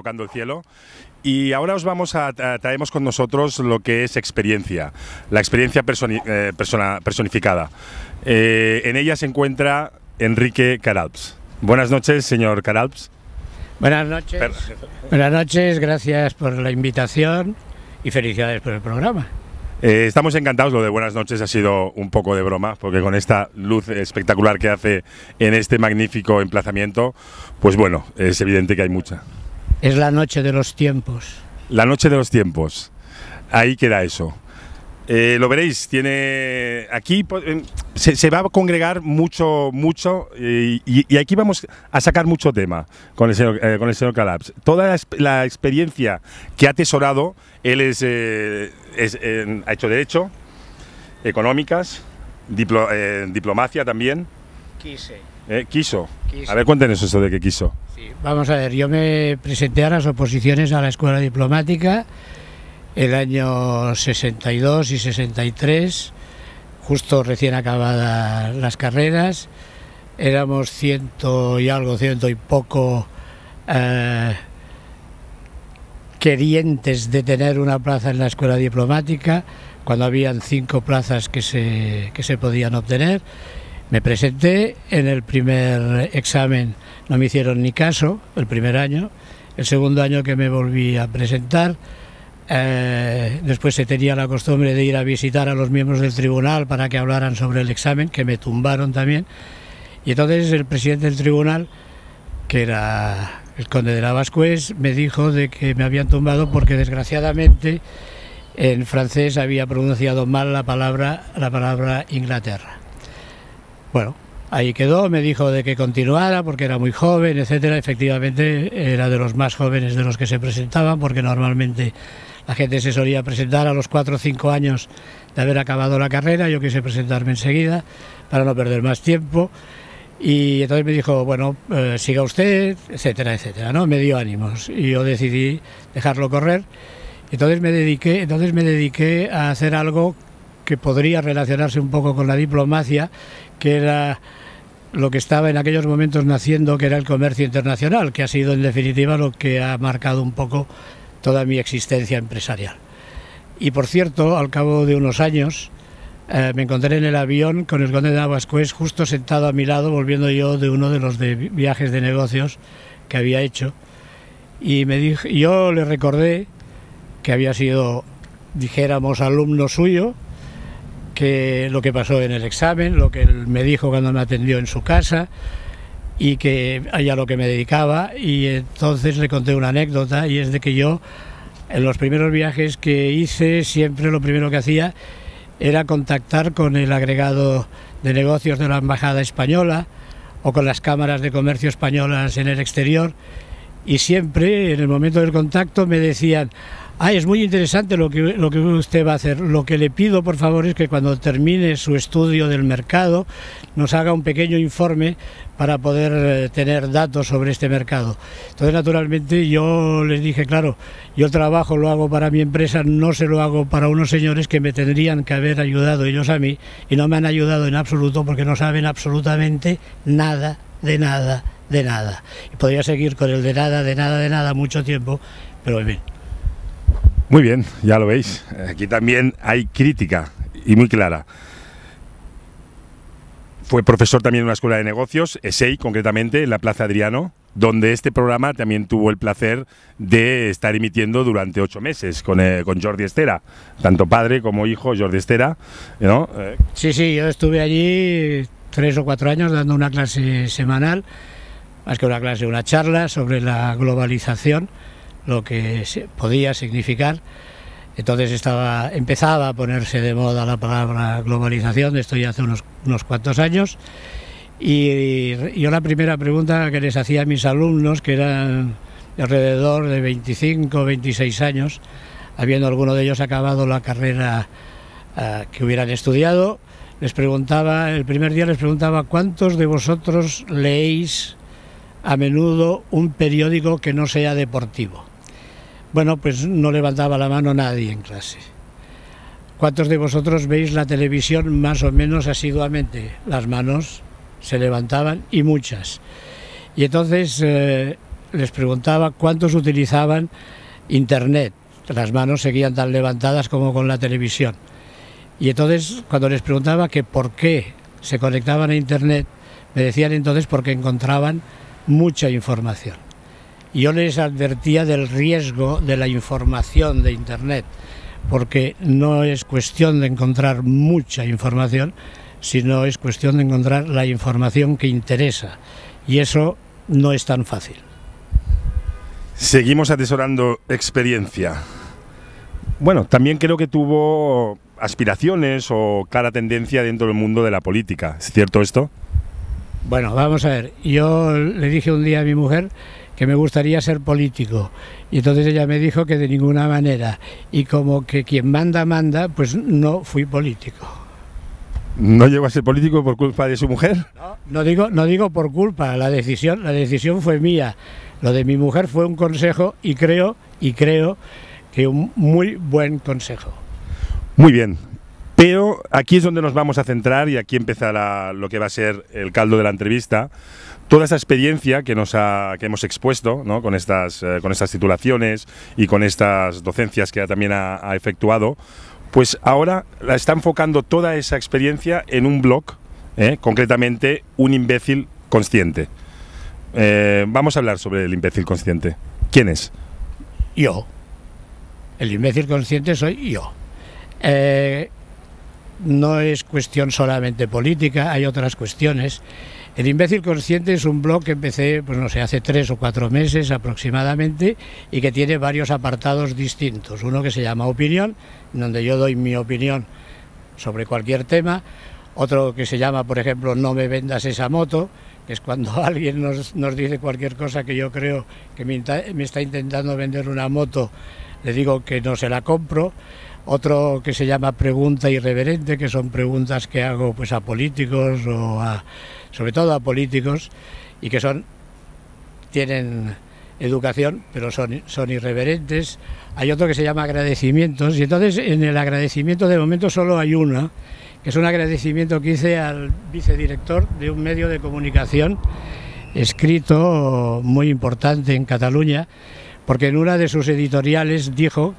Tocando el Cielo. Y ahora traemos con nosotros lo que es experiencia, la experiencia personificada. En ella se encuentra Enrique Queralbs. Buenas noches, señor Queralbs. Buenas noches. Buenas noches, gracias por la invitación y felicidades por el programa. Estamos encantados, lo de buenas noches ha sido un poco de broma, porque con esta luz espectacular que hace en este magnífico emplazamiento, pues bueno, es evidente que hay mucha. Es la noche de los tiempos. La noche de los tiempos, ahí queda eso. Lo veréis, tiene aquí se va a congregar mucho y aquí vamos a sacar mucho tema con el señor Queralbs. Toda la experiencia que ha atesorado, él ha hecho Derecho, Económicas, Diplomacia también. Quiso. A ver, cuéntenos eso de que quiso. Sí, vamos a ver, yo me presenté a las oposiciones a la Escuela Diplomática el año 62 y 63, justo recién acabadas las carreras. Éramos ciento y poco querientes de tener una plaza en la Escuela Diplomática, cuando habían 5 plazas que se podían obtener. Me presenté, en el primer examen no me hicieron ni caso, el primer año. El segundo año que me volví a presentar, después se tenía la costumbre de ir a visitar a los miembros del tribunal para que hablaran sobre el examen, que me tumbaron también. Y entonces el presidente del tribunal, que era el conde de Lavascués, me dijo de que me habían tumbado porque desgraciadamente en francés había pronunciado mal la palabra Inglaterra. Bueno, ahí quedó, me dijo de que continuara porque era muy joven, etcétera. Efectivamente era de los más jóvenes de los que se presentaban, porque normalmente la gente se solía presentar a los 4 o 5 años de haber acabado la carrera. Yo quise presentarme enseguida para no perder más tiempo. Y entonces me dijo, bueno, siga usted, etcétera, etcétera, ¿no? Me dio ánimos y yo decidí dejarlo correr. Entonces me dediqué a hacer algo que podría relacionarse un poco con la diplomacia, que era lo que estaba en aquellos momentos naciendo, que era el comercio internacional, que ha sido en definitiva lo que ha marcado un poco toda mi existencia empresarial. Y por cierto, al cabo de unos años, me encontré en el avión con el conde de Lavascués justo sentado a mi lado, volviendo yo de uno de los viajes de negocios que había hecho, y yo le recordé que había sido, dijéramos, alumno suyo, que lo que pasó en el examen, lo que él me dijo cuando me atendió en su casa y que a lo que me dedicaba. Y entonces le conté una anécdota, y es de que yo en los primeros viajes que hice siempre lo primero que hacía era contactar con el agregado de negocios de la Embajada Española o con las cámaras de comercio españolas en el exterior, y siempre en el momento del contacto me decían: es muy interesante lo que usted va a hacer. Lo que le pido, por favor, es que cuando termine su estudio del mercado nos haga un pequeño informe para poder tener datos sobre este mercado. Entonces, naturalmente, yo les dije, claro, yo el trabajo lo hago para mi empresa, no se lo hago para unos señores que me tendrían que haber ayudado ellos a mí, y no me han ayudado en absoluto porque no saben absolutamente nada de nada de nada. Y podría seguir con el de nada mucho tiempo, pero en fin. Muy bien, ya lo veis. Aquí también hay crítica, y muy clara. Fue profesor también en una escuela de negocios, ESEI concretamente, en la Plaza Adriano, donde este programa también tuvo el placer de estar emitiendo durante 8 meses con Jordi Estera, tanto padre como hijo, Jordi Estera, ¿no? Sí, yo estuve allí 3 o 4 años dando una clase semanal, más que una clase, una charla sobre la globalización, lo que podía significar. Entonces empezaba a ponerse de moda la palabra globalización, esto ya hace unos cuantos años, y yo la primera pregunta que les hacía a mis alumnos, que eran alrededor de 25 o 26 años, habiendo alguno de ellos acabado la carrera que hubieran estudiado, el primer día les preguntaba: ¿cuántos de vosotros leéis a menudo un periódico que no sea deportivo? Bueno, pues no levantaba la mano nadie en clase. ¿Cuántos de vosotros veis la televisión más o menos asiduamente? Las manos se levantaban, y muchas. Y entonces les preguntaba cuántos utilizaban Internet. Las manos seguían tan levantadas como con la televisión. Y entonces, cuando les preguntaba que por qué se conectaban a Internet, me decían entonces porque encontraban mucha información. Y yo les advertía del riesgo de la información de Internet, porque no es cuestión de encontrar mucha información, sino es cuestión de encontrar la información que interesa. Y eso no es tan fácil. Seguimos atesorando experiencia. Bueno, también creo que tuvo aspiraciones o clara tendencia dentro del mundo de la política. ¿Es cierto esto? Bueno, vamos a ver. Yo le dije un día a mi mujer que me gustaría ser político, y entonces ella me dijo que de ninguna manera, y como que quien manda, manda, pues no fui político. ¿No llegó a ser político por culpa de su mujer? No digo por culpa, la decisión fue mía. Lo de mi mujer fue un consejo, y creo que un muy buen consejo. Muy bien, pero aquí es donde nos vamos a centrar y aquí empieza lo que va a ser el caldo de la entrevista. Toda esa experiencia que hemos expuesto, ¿no?, con estas titulaciones y con estas docencias que también ha efectuado, pues ahora la está enfocando toda esa experiencia en un blog, concretamente Un imbécil consciente. Vamos a hablar sobre el imbécil consciente. ¿Quién es? Yo. El imbécil consciente soy yo. No es cuestión solamente política, hay otras cuestiones. El imbécil consciente es un blog que empecé, pues no sé, hace 3 o 4 meses aproximadamente, y que tiene varios apartados distintos. Uno que se llama Opinión, donde yo doy mi opinión sobre cualquier tema. Otro que se llama, por ejemplo, No me vendas esa moto, que es cuando alguien nos dice cualquier cosa que yo creo que me está intentando vender una moto, le digo que no se la compro. Otro que se llama Pregunta irreverente, que son preguntas que hago pues a políticos sobre todo a políticos, y que tienen educación, pero son irreverentes. Hay otro que se llama Agradecimientos, y entonces en el agradecimiento de momento solo hay una, que es un agradecimiento que hice al vicedirector de un medio de comunicación escrito muy importante en Cataluña, porque en una de sus editoriales dijo,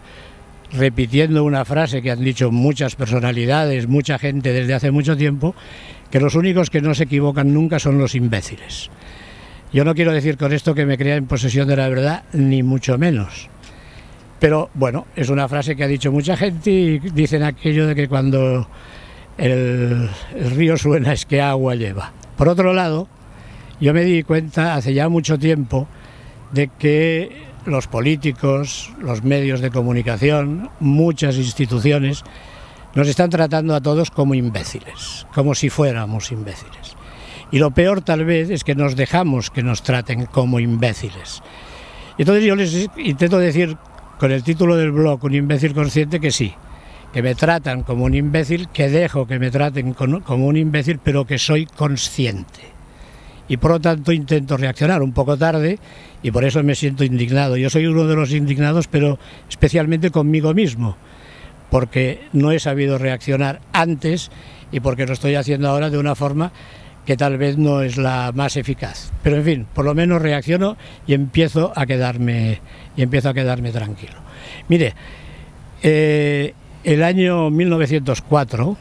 repitiendo una frase que han dicho muchas personalidades, mucha gente desde hace mucho tiempo, que los únicos que no se equivocan nunca son los imbéciles. Yo no quiero decir con esto que me crea en posesión de la verdad, ni mucho menos. Pero bueno, es una frase que ha dicho mucha gente, y dicen aquello de que cuando el río suena es que agua lleva. Por otro lado, yo me di cuenta hace ya mucho tiempo de que los políticos, los medios de comunicación, muchas instituciones, nos están tratando a todos como imbéciles, como si fuéramos imbéciles. Y lo peor tal vez es que nos dejamos que nos traten como imbéciles. Y entonces yo les intento decir, con el título del blog, Un imbécil consciente, que sí, que me tratan como un imbécil, que dejo que me traten como un imbécil, pero que soy consciente. Y por lo tanto intento reaccionar un poco tarde, y por eso me siento indignado. Yo soy uno de los indignados, pero especialmente conmigo mismo, porque no he sabido reaccionar antes y porque lo estoy haciendo ahora de una forma que tal vez no es la más eficaz. Pero en fin, por lo menos reacciono y empiezo a quedarme tranquilo. Mire, el año 1904,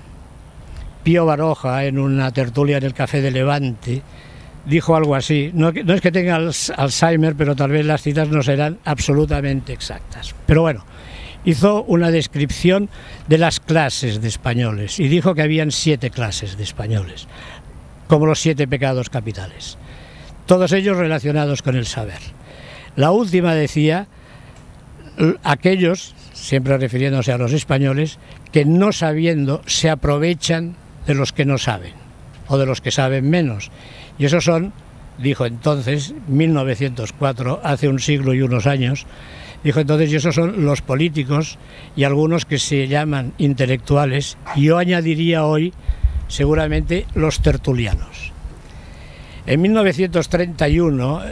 Pío Baroja, en una tertulia en el Café de Levante, dijo algo así. No es que tenga Alzheimer, pero tal vez las citas no serán absolutamente exactas. Pero bueno, hizo una descripción de las clases de españoles y dijo que habían 7 clases de españoles, como los 7 pecados capitales, todos ellos relacionados con el saber. La última decía, aquellos, siempre refiriéndose a los españoles, que no sabiendo se aprovechan de los que no saben, o de los que saben menos. Y esos son, dijo entonces, 1904, hace un siglo y unos años, dijo entonces, y esos son los políticos y algunos que se llaman intelectuales, y yo añadiría hoy, seguramente, los tertulianos. En 1931,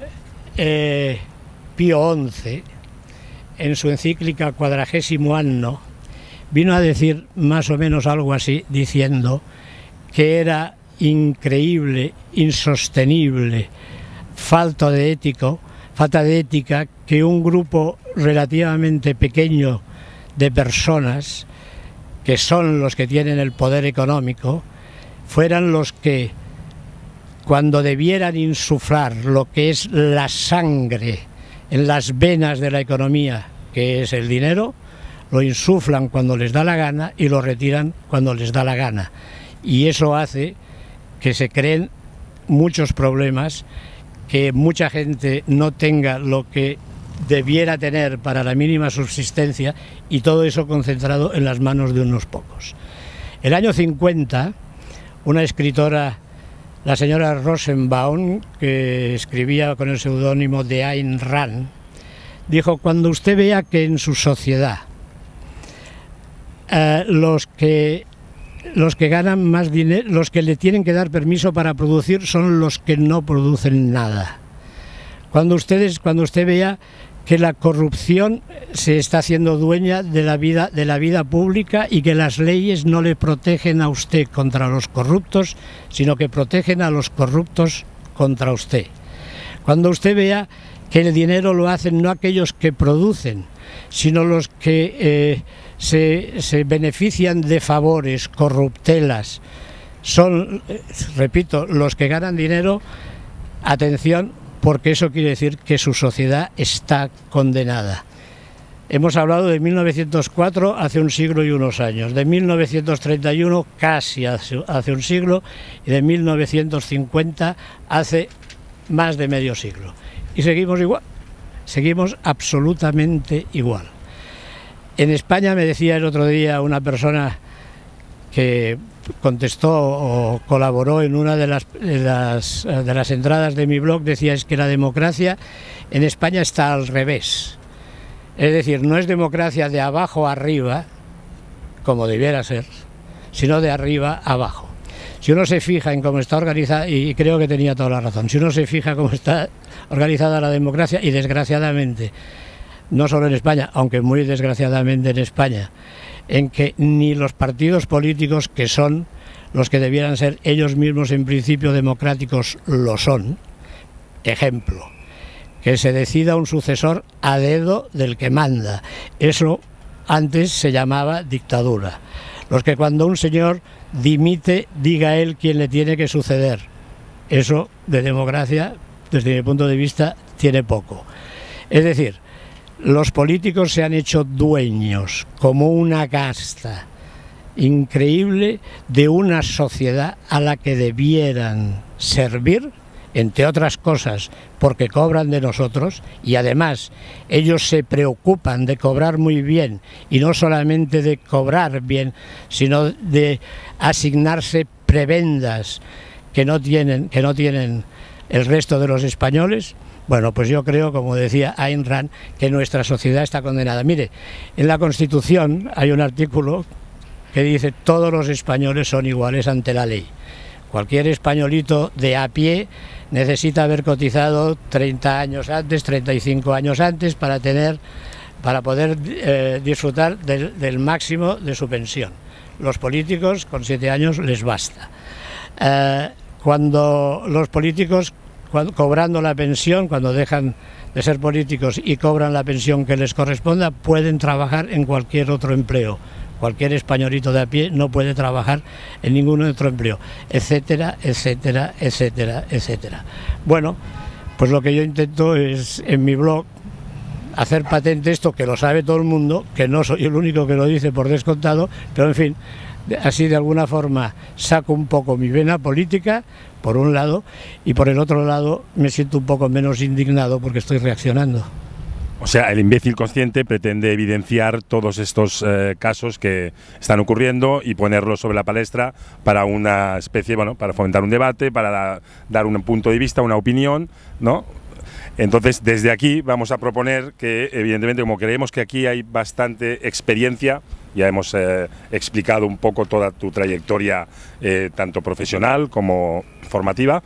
Pío XI, en su encíclica Quadragésimo Anno, vino a decir más o menos algo así, diciendo que era increíble, insostenible, falto de falta de ética que un grupo relativamente pequeño de personas, que son los que tienen el poder económico, fueran los que, cuando debieran insuflar lo que es la sangre en las venas de la economía, que es el dinero, lo insuflan cuando les da la gana y lo retiran cuando les da la gana. Y eso hace que se creen muchos problemas, que mucha gente no tenga lo que debiera tener para la mínima subsistencia, y todo eso concentrado en las manos de unos pocos. El año 50, una escritora, la señora Rosenbaum, que escribía con el seudónimo de Ayn Rand, dijo: cuando usted vea que en su sociedad los que ganan más dinero, los que le tienen que dar permiso para producir, son los que no producen nada. Cuando usted vea que la corrupción se está haciendo dueña de la vida pública y que las leyes no le protegen a usted contra los corruptos, sino que protegen a los corruptos contra usted. Cuando usted vea que el dinero lo hacen no aquellos que producen, sino los que se benefician de favores, corruptelas, son, repito, los que ganan dinero, atención, porque eso quiere decir que su sociedad está condenada. Hemos hablado de 1904, hace un siglo y unos años, de 1931, casi hace un siglo, y de 1950, hace más de medio siglo. Y seguimos igual, seguimos absolutamente igual. En España, me decía el otro día una persona que contestó o colaboró en una de las entradas de mi blog, decía: es que la democracia en España está al revés. Es decir, no es democracia de abajo a arriba, como debiera ser, sino de arriba a abajo. Si uno se fija en cómo está organizada, y creo que tenía toda la razón, si uno se fija cómo está organizada la democracia, y desgraciadamente, no solo en España, aunque muy desgraciadamente en España, en que ni los partidos políticos, que son los que debieran ser ellos mismos en principio democráticos, lo son. Ejemplo, que se decida un sucesor a dedo del que manda. Eso antes se llamaba dictadura. Los que cuando un señor dimite, diga él quién le tiene que suceder. Eso de democracia, desde mi punto de vista, tiene poco. Es decir, los políticos se han hecho dueños, como una casta increíble, de una sociedad a la que debieran servir, entre otras cosas, porque cobran de nosotros, y además ellos se preocupan de cobrar muy bien, y no solamente de cobrar bien, sino de asignarse prebendas que no tienen el resto de los españoles. Bueno, pues yo creo, como decía Ayn Rand, que nuestra sociedad está condenada. Mire, en la Constitución hay un artículo que dice: todos los españoles son iguales ante la ley. Cualquier españolito de a pie necesita haber cotizado 30 años antes, 35 años antes, para poder disfrutar del máximo de su pensión. Los políticos, con 7 años les basta. Cuando los políticos, cobrando la pensión, cuando dejan de ser políticos y cobran la pensión que les corresponda, pueden trabajar en cualquier otro empleo. Cualquier españolito de a pie no puede trabajar en ningún otro empleo, etcétera, etcétera, etcétera, etcétera. Bueno, pues lo que yo intento es, en mi blog, hacer patente esto, que lo sabe todo el mundo, que no soy el único que lo dice por descontado, pero en fin, así de alguna forma saco un poco mi vena política, por un lado, y por el otro lado me siento un poco menos indignado porque estoy reaccionando. O sea, el imbécil consciente pretende evidenciar todos estos casos que están ocurriendo y ponerlos sobre la palestra para una especie, bueno, para fomentar un debate, para dar un punto de vista, una opinión, ¿no? Entonces, desde aquí vamos a proponer que, evidentemente, como creemos que aquí hay bastante experiencia, ya hemos explicado un poco toda tu trayectoria, tanto profesional como formativa,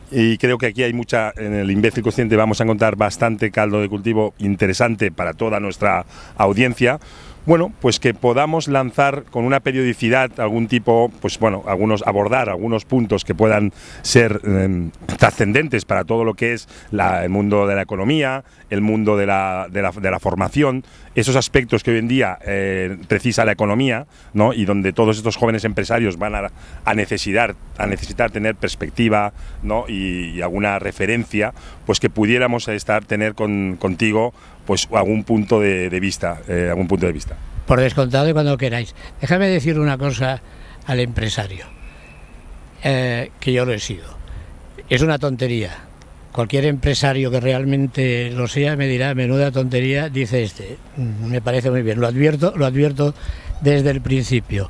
y creo que aquí hay mucha, en el imbécil consciente vamos a encontrar bastante caldo de cultivo interesante para toda nuestra audiencia, bueno, pues que podamos lanzar con una periodicidad algún tipo, pues bueno, abordar algunos puntos que puedan ser trascendentes para todo lo que es el mundo de la economía, el mundo de la formación, esos aspectos que hoy en día precisa la economía, ¿no? Y donde todos estos jóvenes empresarios van a necesitar tener perspectiva, ¿no? y alguna referencia, pues que pudiéramos tener contigo pues algún punto de vista. Por descontado y cuando queráis. Déjame decir una cosa al empresario, que yo lo he sido. Es una tontería. Cualquier empresario que realmente lo sea me dirá, menuda tontería, dice este. Me parece muy bien, lo advierto desde el principio.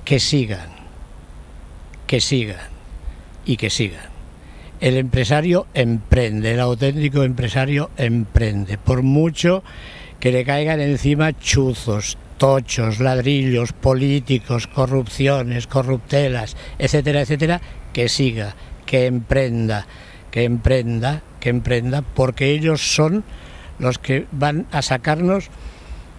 Que sigan y que sigan. El empresario emprende, el auténtico empresario emprende, por mucho que le caigan encima chuzos, tochos, ladrillos, políticos, corrupciones, corruptelas, etcétera, etcétera, que siga, que emprenda, porque ellos son los que van a sacarnos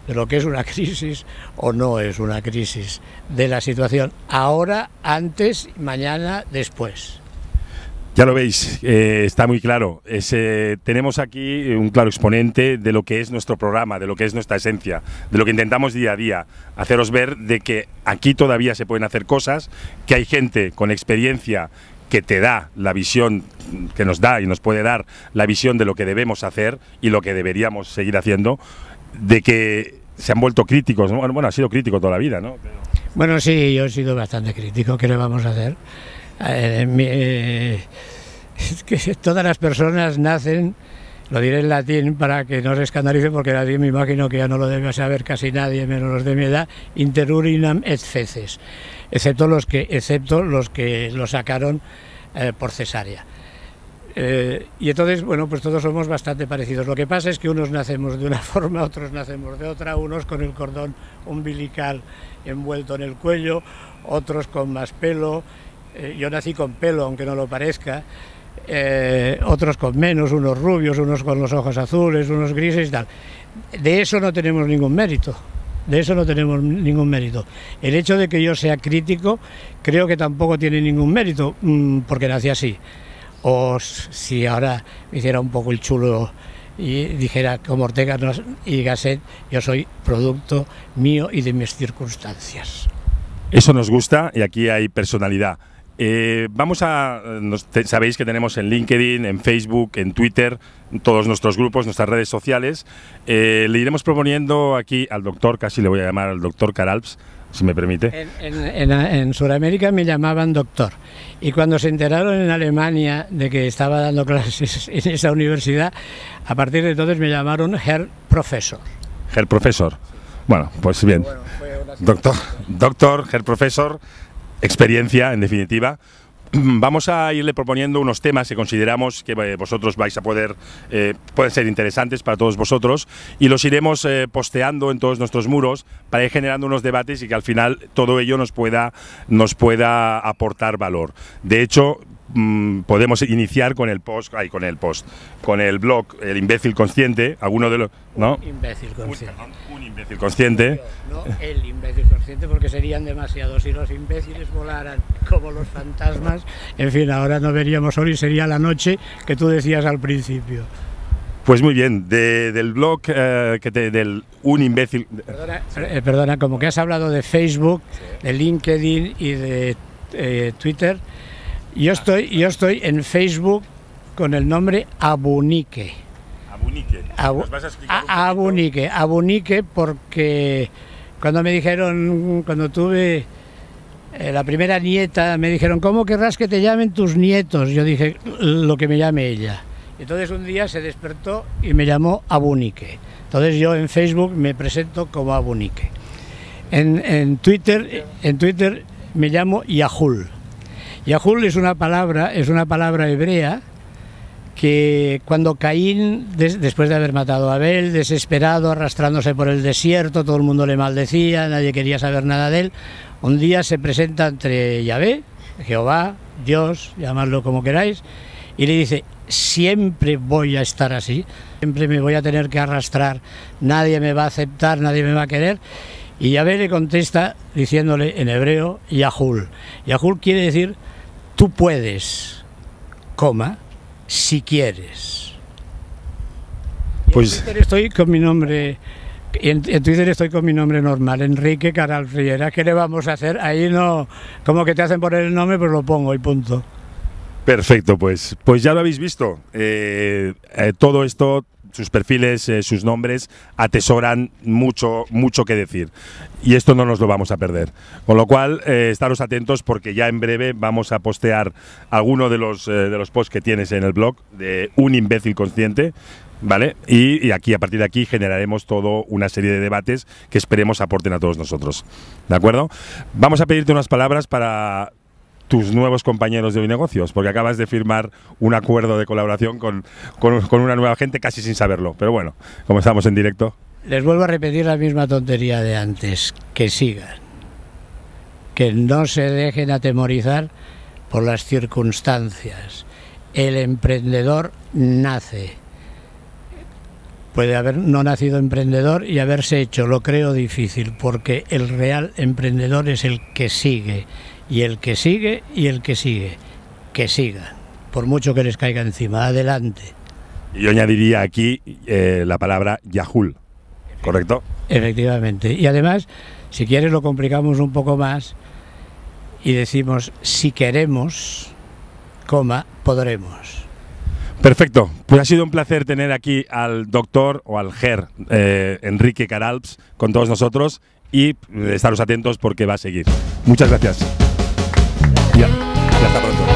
de lo que es una crisis o no es una crisis, de la situación ahora, antes, mañana, después. Ya lo veis, está muy claro. Tenemos aquí un claro exponente de lo que es nuestro programa, de lo que es nuestra esencia, de lo que intentamos día a día, haceros ver de que aquí todavía se pueden hacer cosas, que hay gente con experiencia que te da la visión, que nos da y nos puede dar la visión de lo que debemos hacer y lo que deberíamos seguir haciendo, de que se han vuelto críticos, ¿no? Bueno, ha sido crítico toda la vida, ¿no? Bueno, sí, yo he sido bastante crítico, ¿qué le vamos a hacer? Es que todas las personas nacen, lo diré en latín para que no se escandalice, porque en latín me imagino que ya no lo debe saber casi nadie, menos los de mi edad, inter urinam et feces, excepto los que lo sacaron por cesárea. Y entonces, bueno, pues todos somos bastante parecidos. Lo que pasa es que unos nacemos de una forma, otros nacemos de otra, unos con el cordón umbilical envuelto en el cuello, otros con más pelo. Yo nací con pelo, aunque no lo parezca, otros con menos, unos rubios, unos con los ojos azules, unos grises y tal. De eso no tenemos ningún mérito. El hecho de que yo sea crítico creo que tampoco tiene ningún mérito, porque nací así. O si ahora me hiciera un poco el chulo y dijera como Ortega y Gasset, yo soy producto mío y de mis circunstancias. Eso nos gusta y aquí hay personalidad. Sabéis que tenemos en LinkedIn, en Facebook, en Twitter, en todos nuestros grupos, nuestras redes sociales. Le iremos proponiendo aquí al doctor, casi le voy a llamar al doctor Caralps, si me permite. En Sudamérica me llamaban doctor, y cuando se enteraron en Alemania de que estaba dando clases en esa universidad, a partir de entonces me llamaron Herr Professor. Herr Professor. Bueno, pues bien. Doctor, Herr Professor. Experiencia, en definitiva. Vamos a irle proponiendo unos temas que consideramos que vosotros vais a pueden ser interesantes para todos vosotros, y los iremos posteando en todos nuestros muros para ir generando unos debates y que al final todo ello nos pueda aportar valor. De hecho, podemos iniciar con el blog El Imbécil Consciente, alguno de los, ¿no? Imbécil consciente. Un imbécil consciente. No, el imbécil consciente, porque serían demasiados. Si los imbéciles volaran como los fantasmas, en fin, ahora no veríamos sol y sería la noche que tú decías al principio. Pues muy bien, del blog del Un Imbécil. Perdona, como que has hablado de Facebook, de LinkedIn y de Twitter. Yo estoy en Facebook con el nombre Abunique. Abunique. ¿Nos vas a explicar Abunique, porque cuando tuve la primera nieta, me dijeron, ¿cómo querrás que te llamen tus nietos? Yo dije, lo que me llame ella. Entonces un día se despertó y me llamó Abunique. Entonces yo en Facebook me presento como Abunique. En Twitter me llamo Yahul. Yahul es una palabra hebrea que cuando Caín, después de haber matado a Abel, desesperado, arrastrándose por el desierto, todo el mundo le maldecía, nadie quería saber nada de él, un día se presenta ante Yahvé, Jehová, Dios, llamadlo como queráis, y le dice: siempre voy a estar así, siempre me voy a tener que arrastrar, nadie me va a aceptar, nadie me va a querer. Y Yahvé le contesta diciéndole en hebreo Yahul. Yahul quiere decir tú puedes, coma, si quieres. Pues en Twitter estoy con mi nombre, en Twitter estoy con mi nombre normal, Enrique Caralps Riera. ¿Qué le vamos a hacer? Ahí no, como que te hacen poner el nombre, pues lo pongo y punto. perfecto, pues ya lo habéis visto. Todo esto, sus perfiles, sus nombres, atesoran mucho que decir. Y esto no nos lo vamos a perder. Con lo cual, estaros atentos porque ya en breve vamos a postear alguno de los posts que tienes en el blog de Un imbécil consciente, ¿vale? Y aquí, a partir de aquí, generaremos toda una serie de debates que esperemos aporten a todos nosotros. ¿De acuerdo? Vamos a pedirte unas palabras para tus nuevos compañeros de Hoy Negocios, porque acabas de firmar un acuerdo de colaboración con una nueva gente casi sin saberlo. Pero bueno, como estamos en directo. Les vuelvo a repetir la misma tontería de antes, que sigan, que no se dejen atemorizar por las circunstancias. El emprendedor nace. Puede haber no nacido emprendedor y haberse hecho, lo creo, difícil, porque el real emprendedor es el que sigue, y el que sigue, y el que sigue. Que sigan, por mucho que les caiga encima. Adelante. Yo añadiría aquí la palabra Yahul, ¿correcto? Efectivamente. Y además, si quieres, lo complicamos un poco más y decimos: si queremos, coma, podremos. Perfecto, pues ha sido un placer tener aquí al doctor o al GER Enrique Caralps con todos nosotros y estaros atentos porque va a seguir. Muchas gracias. Y hasta pronto.